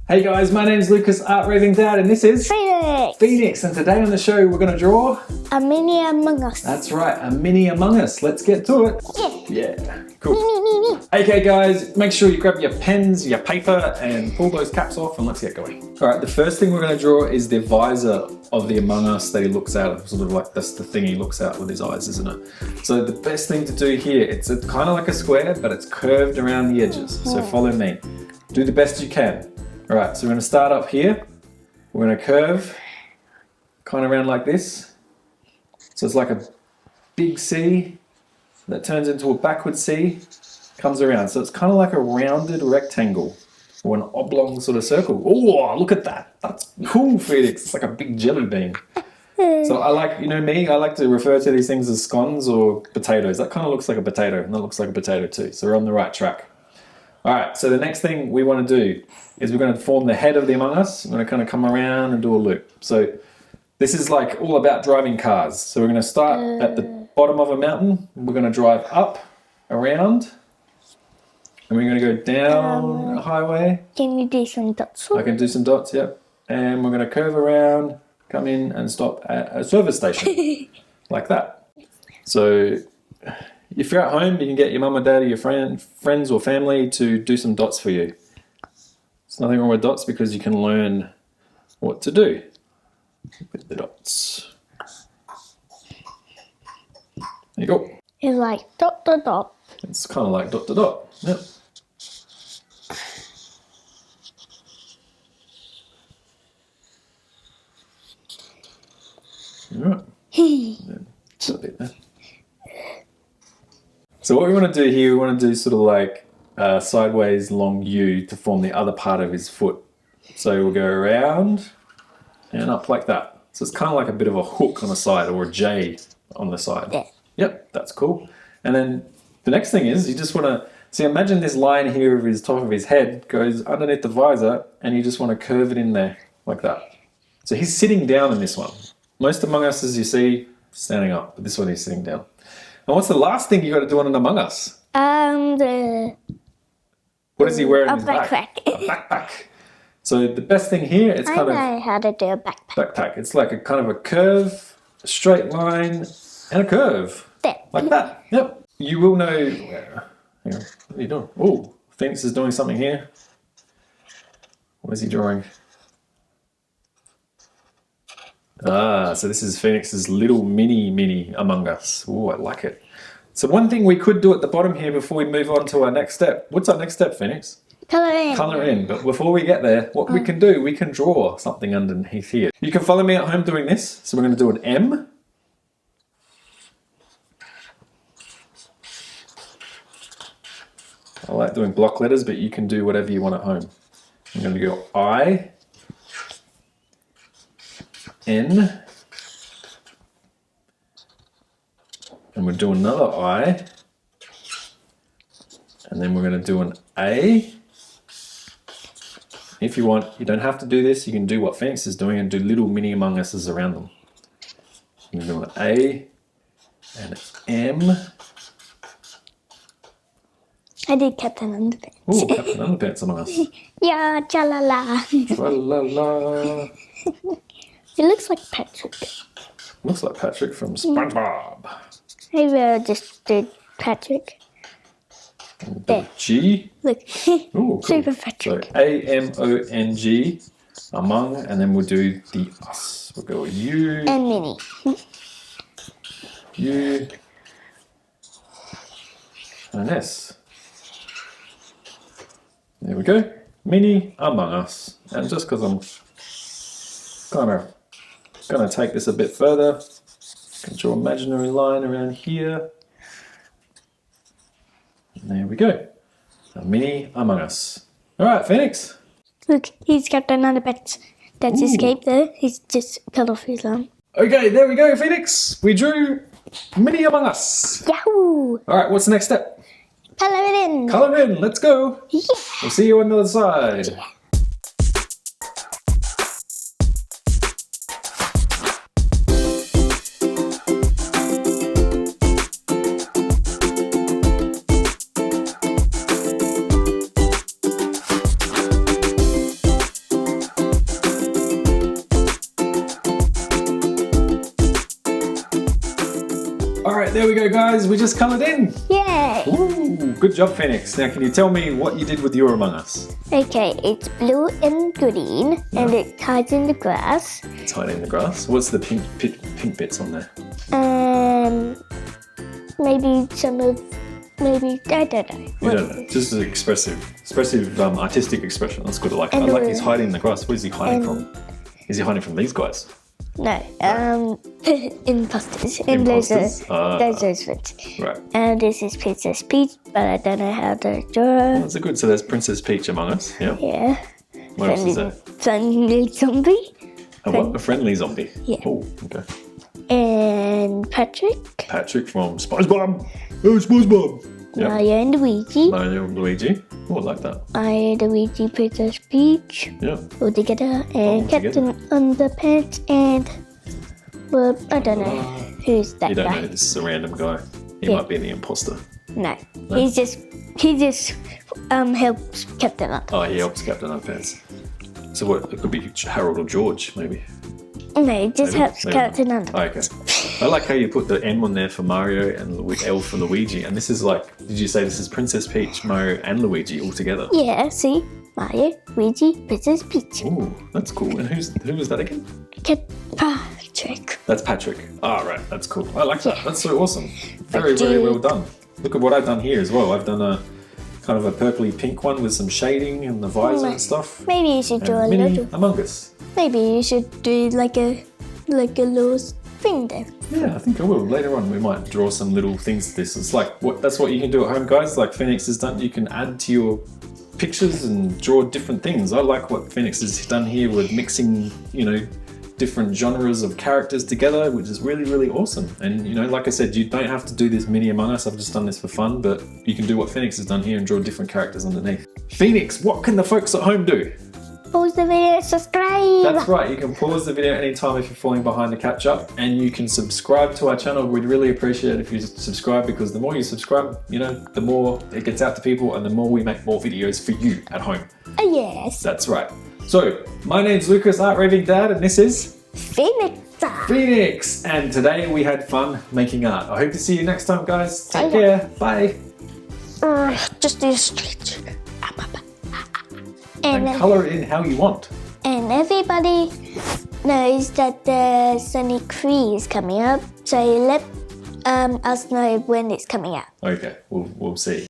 Hey guys, my name's Lucas, Art Raving Dad, and this is Phoenix. And today on the show we're going to draw a mini Among Us. That's right, a mini Among Us. Let's get to it. Yeah, cool. Me. Okay guys, make sure you grab your pens, your paper, and pull those caps off and let's get going. All right, the first thing we're going to draw is the visor of the Among Us that he looks out, sort of like that's the thing he looks out with his eyes, isn't it? So the best thing to do here, it's kind of like a square, but it's curved around the edges. So follow me. Do the best you can. All right, so we're going to start up here. We're going to curve kind of around like this. So it's like a big C that turns into a backward C, comes around. So it's kind of like a rounded rectangle or an oblong sort of circle. Oh, look at that. That's cool, Felix. It's like a big jelly bean. So I like, you know me, I like to refer to these things as scones or potatoes. That kind of looks like a potato, and that looks like a potato too. So we're on the right track. All right, so the next thing we want to do is we're going to form the head of the Among Us. We're going to kind of come around and do a loop. So this is like all about driving cars. So we're going to start at the bottom of a mountain. We're going to drive up, around, and we're going to go down a highway. Can you do some dots? I can do some dots, yep. And we're going to curve around, come in and stop at a service station, like that. So if you're at home, you can get your mum or dad or your friends or family to do some dots for you. There's nothing wrong with dots because you can learn what to do with the dots. There you go. It's like dot, dot, dot. It's kind of like dot to dot. Yep. All right. Just a bit there. So what we want to do here, we want to do sort of like a sideways long U to form the other part of his foot. So we'll go around and up like that. So it's kind of like a bit of a hook on the side or a J on the side. Yeah. Yep, that's cool. And then the next thing is you just want to, see, imagine this line here of his top of his head goes underneath the visor and you just want to curve it in there like that. So he's sitting down in this one. Most Among Us, as you see, standing up, but this one he's sitting down. And what's the last thing you got to do on an Among Us? What is he wearing in his back? A backpack. So the best thing here, it's kind of... I know how to do a backpack. Backpack. It's like a kind of a curve, a straight line, and a curve. There. Like that. Yep. You will know... Hang on. What are you doing? Oh, Phoenix is doing something here. What is he drawing? Ah, so this is Phoenix's little mini Among Us. Oh, I like it. So one thing we could do at the bottom here before we move on to our next step. What's our next step, Phoenix? Colour in. Colour in. But before we get there, what we can do, we can draw something underneath here. You can follow me at home doing this. So we're going to do an M. I like doing block letters, but you can do whatever you want at home. I'm going to go I, N, and we'll do another I, and then we're going to do an A. If you want, you don't have to do this, you can do what Phoenix is doing and do little mini Among Us's around them. You can do an A and an M. I did Captain Underpants. Oh, Captain Underpants Among Us. Yeah, cha-la-la. Tra-la-la. It looks like Patrick. Looks like Patrick from SpongeBob. Maybe I'll just do Patrick. There. G. Look. Ooh, cool. Super Patrick. So A-M-O-N-G, among, and then we'll do the us. We'll go U. And mini. U. And an S. There we go. Mini Among Us. And just because I'm kind of going to take this a bit further, I can draw an imaginary line around here. And there we go. A mini Among Us. All right, Phoenix. Look, he's Captain Underpants. That's escaped there. He's just cut off his arm. Okay, there we go, Phoenix. We drew mini Among Us. Yahoo! All right, what's the next step? Colour it in. Colour in. Let's go. Yeah. We'll see you on the other side. right, there we go, guys. We just coloured in. Yay! Ooh, good job, Phoenix. Now, can you tell me what you did with your Among Us? Okay, it's blue and green, and it hides in the grass. It's hiding in the grass. What's the pink bits on there? Maybe some of, maybe, I don't know. You don't know. Just an expressive, artistic expression. That's good. I like he's hiding in the grass. Where's he hiding from? Is he hiding from these guys? No, imposters. And those are friends. Right. And this is Princess Peach, but I don't know how to draw. Oh, that's good. So there's Princess Peach among us. Yeah. Yeah. What else is there? Friendly zombie. What? A friendly zombie? Yeah. Oh, okay. And Patrick. Patrick from SpongeBob. Oh, SpongeBob. Yep. Mario and Luigi. Mario and Luigi. Oh, I like that. Mario and Luigi, Princess Peach. Yeah. All together. And Captain Underpants and... Well, I don't know who's that guy. You don't know. This is a random guy. He might be the imposter. No. He just helps Captain Underpants. Oh, he helps Captain Underpants. So what? It could be Harold or George, maybe. No, it just helps Captain Underpants. Oh, okay. I like how you put the M on there for Mario and L for Luigi. And this is like, did you say this is Princess Peach, Mario and Luigi all together? Yeah, see? Mario, Luigi, Princess Peach. Ooh, that's cool. And who was that again? Patrick. That's Patrick. Ah, right. That's cool. I like that. That's so awesome. Very, very well done. Look at what I've done here as well. I've done a kind of a purpley pink one with some shading and the visor and stuff. Maybe you should draw a little. Among Us. Maybe you should do like a little thing there. Yeah, I think I will. Later on, we might draw some little things to this. It's like that's what you can do at home, guys. Like Phoenix has done. You can add to your pictures and draw different things. I like what Phoenix has done here with mixing, different genres of characters together, which is really, really awesome. And like I said, you don't have to do this mini Among Us. I've just done this for fun, but you can do what Phoenix has done here and draw different characters underneath. Phoenix, what can the folks at home do? Pause the video, subscribe. That's right, you can pause the video anytime if you're falling behind to catch up, and you can subscribe to our channel. We'd really appreciate it if you subscribe, because the more you subscribe, the more it gets out to people and the more we make more videos for you at home. Yes. That's right. So, my name's Lucas, Art Raving Dad, and this is Phoenix. And today we had fun making art. I hope to see you next time, guys. Take care. Bye. Just do a stretch. And colour it in how you want. And everybody knows that the Sonic 3 is coming up, so let us know when it's coming out. Okay, we'll see.